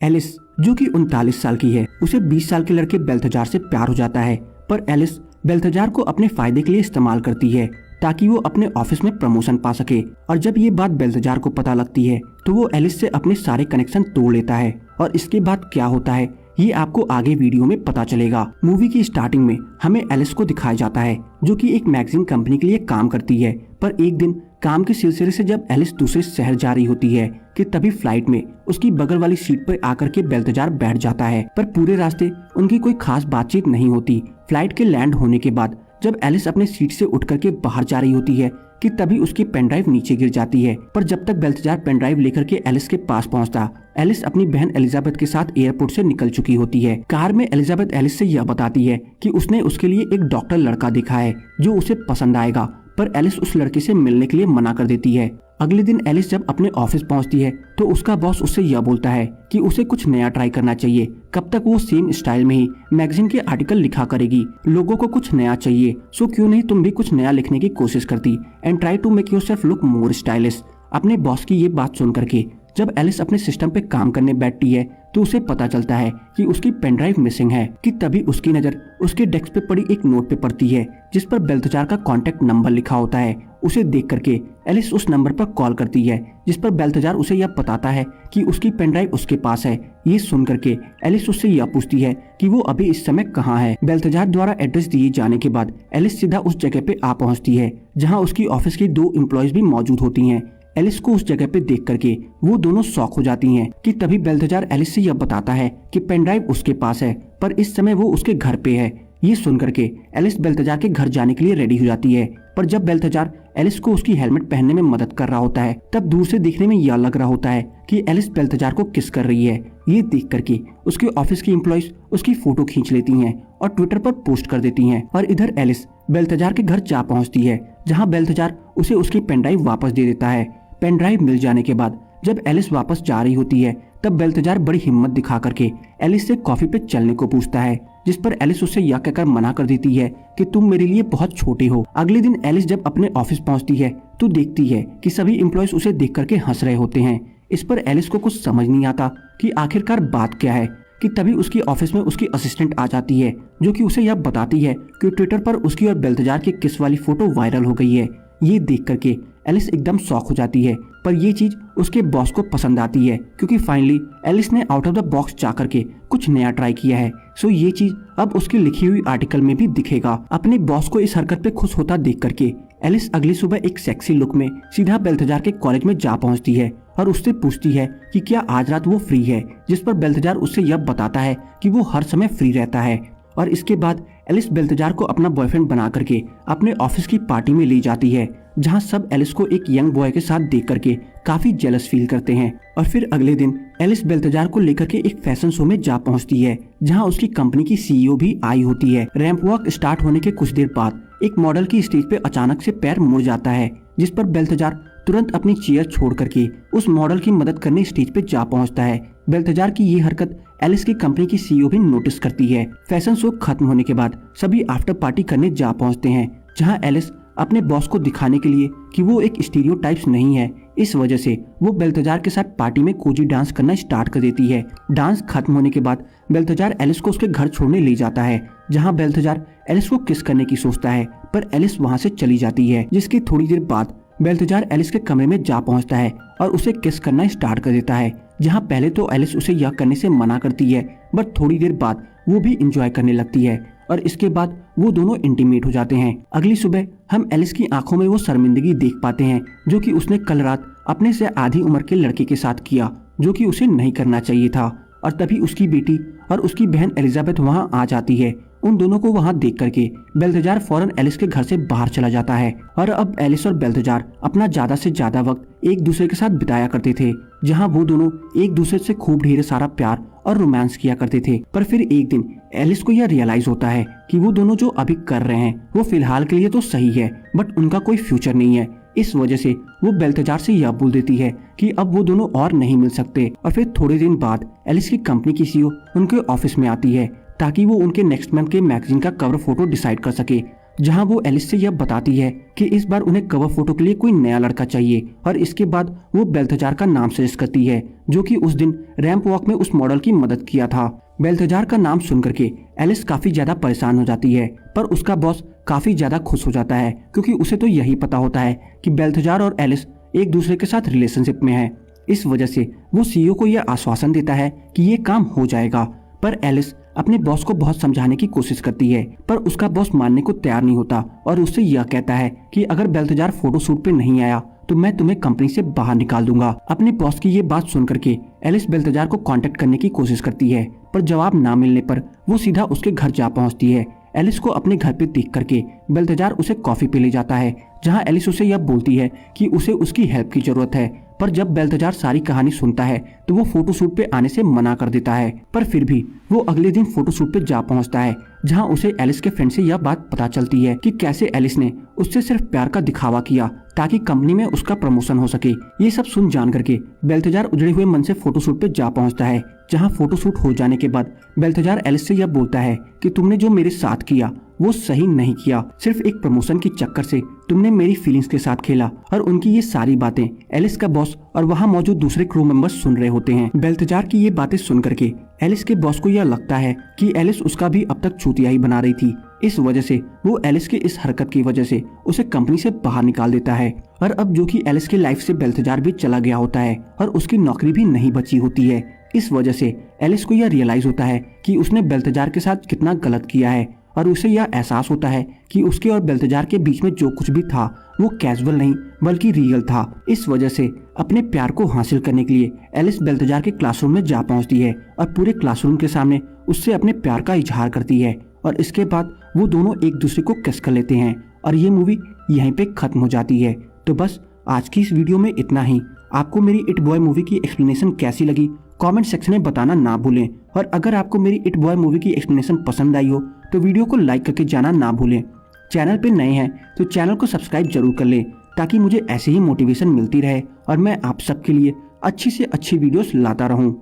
Alice जो कि 39 साल की है, उसे 20 साल के लड़के बेल्थजार से प्यार हो जाता है। पर एलिस बेल्थजार को अपने फायदे के लिए इस्तेमाल करती है ताकि वो अपने ऑफिस में प्रमोशन पा सके। और जब ये बात बेल्थजार को पता लगती है तो वो एलिस से अपने सारे कनेक्शन तोड़ लेता है। और इसके बाद क्या होता है ये आपको आगे वीडियो में पता चलेगा। मूवी की स्टार्टिंग में हमें एलिस को दिखाया जाता है जो कि एक मैगजीन कंपनी के लिए काम करती है। पर एक दिन काम के सिलसिले से जब एलिस दूसरे शहर जा रही होती है कि तभी फ्लाइट में उसकी बगल वाली सीट पर आकर के बेल्थजार बैठ जाता है। पर पूरे रास्ते उनकी कोई खास बातचीत नहीं होती। फ्लाइट के लैंड होने के बाद जब एलिस अपने सीट से उठ करके बाहर जा रही होती है कि तभी उसकी पेनड्राइव नीचे गिर जाती है। पर जब तक बेल्थजार पेनड्राइव लेकर के एलिस के पास पहुंचता, एलिस अपनी बहन एलिजाबेथ के साथ एयरपोर्ट से निकल चुकी होती है। कार में एलिजाबेथ एलिस से यह बताती है कि उसने उसके लिए एक डॉक्टर लड़का देखा है जो उसे पसंद आएगा। पर एलिस उस लड़के से मिलने के लिए मना कर देती है। अगले दिन एलिस जब अपने ऑफिस पहुंचती है तो उसका बॉस उससे यह बोलता है कि उसे कुछ नया ट्राई करना चाहिए। कब तक वो सेम स्टाइल में ही मैगजीन के आर्टिकल लिखा करेगी। लोगों को कुछ नया चाहिए, सो क्यों नहीं तुम भी कुछ नया लिखने की कोशिश करती and try to make yourself look more stylish. अपने बॉस की ये बात सुन करके जब एलिस अपने सिस्टम पे काम करने बैठती है तो उसे पता चलता है कि उसकी पेनड्राइव मिसिंग है। कि तभी उसकी नजर उसके डेस्क पे पड़ी एक नोट पे पड़ती है जिस पर बेल्थजार का कॉन्टेक्ट नंबर लिखा होता है। उसे देख करके एलिस उस नंबर पर कॉल करती है जिस पर बेल्थजार उसे यह बताता है कि उसकी पेनड्राइव उसके पास है। ये सुन करके एलिस उससे यह पूछती है कि वो अभी इस समय कहाँ है। बेल्थजार द्वारा एड्रेस दिए जाने के बाद एलिस सीधा उस जगह पे आ पहुँचती है जहाँ उसकी ऑफिस की 2 एम्प्लॉयज भी मौजूद होती हैं। एलिस को उस जगह पे देख करके वो दोनों शॉक हो जाती हैं। कि तभी बेल्थजार एलिस से यह बताता है कि पेनड्राइव उसके पास है पर इस समय वो उसके घर पे है। ये सुन करके एलिस बेल्थजार के घर जाने के लिए रेडी हो जाती है। पर जब बेल्थजार एलिस को उसकी हेलमेट पहनने में मदद कर रहा होता है तब दूर से देखने में यह लग रहा होता है कि एलिस बेल्थजार को किस कर रही है। ये देख करके उसके ऑफिस की एम्प्लॉयज उसकी फोटो खींच लेती हैं और ट्विटर पर पोस्ट कर देती हैं। और इधर एलिस बेल्थजार के घर जा पहुंचती है जहां बेल्थजार उसे उसकी पेनड्राइव वापस दे देता है। पेनड्राइव मिल जाने के बाद जब एलिस वापस जा रही होती है तब बेल्थजार बड़ी हिम्मत दिखा करके एलिस से कॉफी पे चलने को पूछता है जिस पर एलिस उससे यह कहकर मना कर देती है कि तुम मेरे लिए बहुत छोटे हो। अगले दिन एलिस जब अपने ऑफिस पहुंचती है तो देखती है कि सभी एम्प्लॉयज उसे देख करके हंस रहे होते हैं। इस पर एलिस को कुछ समझ नहीं आता कि आखिरकार बात क्या है। कि तभी उसकी ऑफिस में उसकी असिस्टेंट आ जाती है जो कि उसे यह बताती है कि ट्विटर पर उसकी और बेल्थजार की किस वाली फोटो वायरल हो गई है। ये देख करके एलिस एकदम शॉक हो जाती है। पर ये चीज उसके बॉस को पसंद आती है क्योंकि फाइनली एलिस ने आउट ऑफ द बॉक्स जा करके कुछ नया ट्राई किया है। सो ये चीज अब उसकी लिखी हुई आर्टिकल में भी दिखेगा। अपने बॉस को इस हरकत पे खुश होता देख करके एलिस अगली सुबह एक सेक्सी लुक में सीधा बेल्थजार के कॉलेज में जा पहुंचती है और उससे पूछती है कि क्या आज रात वो फ्री है। जिस पर बेल्थजार उससे यह बताता है कि वो हर समय फ्री रहता है। और इसके बाद एलिस बेल्थजार को अपना बॉयफ्रेंड बना करके अपने ऑफिस की पार्टी में ले जाती है जहां सब एलिस को एक यंग बॉय के साथ देख करके काफी जेलस फील करते हैं। और फिर अगले दिन एलिस बेल्थजार को लेकर के एक फैशन शो में जा पहुंचती है जहां उसकी कंपनी की सीईओ भी आई होती है। रैंप वॉक स्टार्ट होने के कुछ देर बाद एक मॉडल की स्टेज पे अचानक से पैर मुड़ जाता है जिस पर बेल्थजार तुरंत अपनी चेयर छोड़ करके उस मॉडल की मदद करने स्टेज पे जा पहुंचता है। बेल्थजार की ये हरकत एलिस की कंपनी की सीईओ भी नोटिस करती है। फैशन शो खत्म होने के बाद सभी आफ्टर पार्टी करने जा पहुंचते हैं जहां एलिस अपने बॉस को दिखाने के लिए कि वो एक स्टीरियोटाइप्स नहीं है, इस वजह से वो बेल्थजार के साथ पार्टी में कोजी डांस करना स्टार्ट कर देती है। डांस खत्म होने के बाद बेल्थजार एलिस को उसके घर छोड़ने ले जाता है जहां बेल्थजार एलिस को किस करने की सोचता है पर एलिस वहां से चली जाती है। जिसकी थोड़ी देर बाद बेल्थजार एलिस के कमरे में जा पहुंचता है और उसे किस करना स्टार्ट कर देता है जहां पहले तो एलिस उसे यह करने से मना करती है बट थोड़ी देर बाद वो भी इंजॉय करने लगती है और इसके बाद वो दोनों इंटीमेट हो जाते हैं। अगली सुबह हम एलिस की आंखों में वो शर्मिंदगी देख पाते हैं जो कि उसने कल रात अपने से आधी उम्र के लड़के के साथ किया जो कि उसे नहीं करना चाहिए था। और तभी उसकी बेटी और उसकी बहन एलिजाबेथ वहां आ जाती है। उन दोनों को वहां देख करके बेल्थजार फौरन एलिस के घर से बाहर चला जाता है। और अब एलिस और बेल्थजार अपना ज्यादा से ज्यादा वक्त एक दूसरे के साथ बिताया करते थे जहां वो दोनों एक दूसरे से खूब ढेर सारा प्यार और रोमांस किया करते थे। पर फिर एक दिन एलिस को यह रियलाइज होता है कि वो दोनों जो अभी कर रहे हैं वो फिलहाल के लिए तो सही है बट उनका कोई फ्यूचर नहीं है। इस वजह से वो बेल्थजार से यह बोल देती है कि अब वो दोनों और नहीं मिल सकते। और फिर थोड़े दिन बाद एलिस की कंपनी की सीईओ उनके ऑफिस में आती है ताकि वो उनके नेक्स्ट मंथ के मैगजीन का कवर फोटो डिसाइड कर सके। जहां वो एलिस से यह बताती है कि इस बार उन्हें कवर फोटो के लिए कोई नया लड़का चाहिए और इसके बाद वो बेल्थजार का नाम सजेस्ट करती है जो कि उस दिन रैंप वॉक में उस मॉडल की मदद किया था। बेल्थजार का नाम सुनकर के एलिस काफी ज्यादा परेशान हो जाती है, पर उसका बॉस काफी ज्यादा खुश हो जाता है क्योंकि उसे तो यही पता होता है कि बेल्थजार और एलिस एक दूसरे के साथ रिलेशनशिप में है। इस वजह से वो सीईओ को यह आश्वासन देता है कि ये काम हो जाएगा। पर एलिस अपने बॉस को बहुत समझाने की कोशिश करती है, पर उसका बॉस मानने को तैयार नहीं होता और उससे यह कहता है कि अगर बेल्थजार फोटो शूट पे नहीं आया तो मैं तुम्हें कंपनी से बाहर निकाल दूंगा। अपने बॉस की ये बात सुन करके एलिस बेल्थजार को कांटेक्ट करने की कोशिश करती है, पर जवाब ना मिलने पर वो सीधा उसके घर जा पहुंचती है। एलिस को अपने घर पे देख करके बेल्थजार उसे कॉफी पे ले जाता है, जहां एलिस उसे यह बोलती है कि उसे उसकी हेल्प की जरूरत है। पर जब बेल्थजार सारी कहानी सुनता है तो वो फोटोशूट पे आने से मना कर देता है, पर फिर भी वो अगले दिन फोटोशूट पे जा पहुंचता है, जहां उसे एलिस के फ्रेंड से यह बात पता चलती है कि कैसे एलिस ने उससे सिर्फ प्यार का दिखावा किया ताकि कंपनी में उसका प्रमोशन हो सके। ये सब सुन जान करके बेल्थजार उजड़े हुए मन से फोटोशूट पे जा पहुंचता है, जहां फोटोशूट हो जाने के बाद बेल्थजार एलिस से यह बोलता है कि तुमने जो मेरे साथ किया वो सही नहीं किया। सिर्फ एक प्रमोशन के चक्कर से तुमने मेरी फीलिंग्स के साथ खेला। और उनकी ये सारी बातें एलिस का बॉस और वहाँ मौजूद दूसरे क्रू मेंबर्स सुन रहे होते हैं। बेल्थजार की ये बातें सुन करके एलिस के बॉस को यह लगता है कि एलिस उसका भी अब तक चूतिया ही बना रही थी। इस वजह से वो एलिस के इस हरकत की वजह से उसे कंपनी से बाहर निकाल देता है। और अब जो कि एलिस की लाइफ से बेल्थजार भी चला गया होता है और उसकी नौकरी भी नहीं बची होती है। इस वजह से एलिस को यह रियलाइज होता है कि उसने बेल्थजार के साथ कितना गलत किया है और उसे यह एहसास होता है कि उसके और बेल्थजार के बीच में जो कुछ भी था वो कैजुअल नहीं बल्कि रियल था। इस वजह से अपने प्यार को हासिल करने के लिए एलिस बेल्थजार के क्लासरूम में जा पहुंचती है और पूरे क्लासरूम के सामने उससे अपने प्यार का इजहार करती है और इसके बाद वो दोनों एक दूसरे को किस कर लेते हैं और ये मूवी यहीं पे खत्म हो जाती है। तो बस आज की इस वीडियो में इतना ही। आपको मेरी इट बॉय मूवी की एक्सप्लेनेशन कैसी लगी कमेंट सेक्शन में बताना ना भूलें, और अगर आपको मेरी इट बॉय मूवी की एक्सप्लेनेशन पसंद आई हो तो वीडियो को लाइक करके जाना ना भूलें। चैनल पे नए हैं तो चैनल को सब्सक्राइब जरूर कर लें ताकि मुझे ऐसे ही मोटिवेशन मिलती रहे और मैं आप सबके लिए अच्छी से अच्छी वीडियोस लाता रहूं।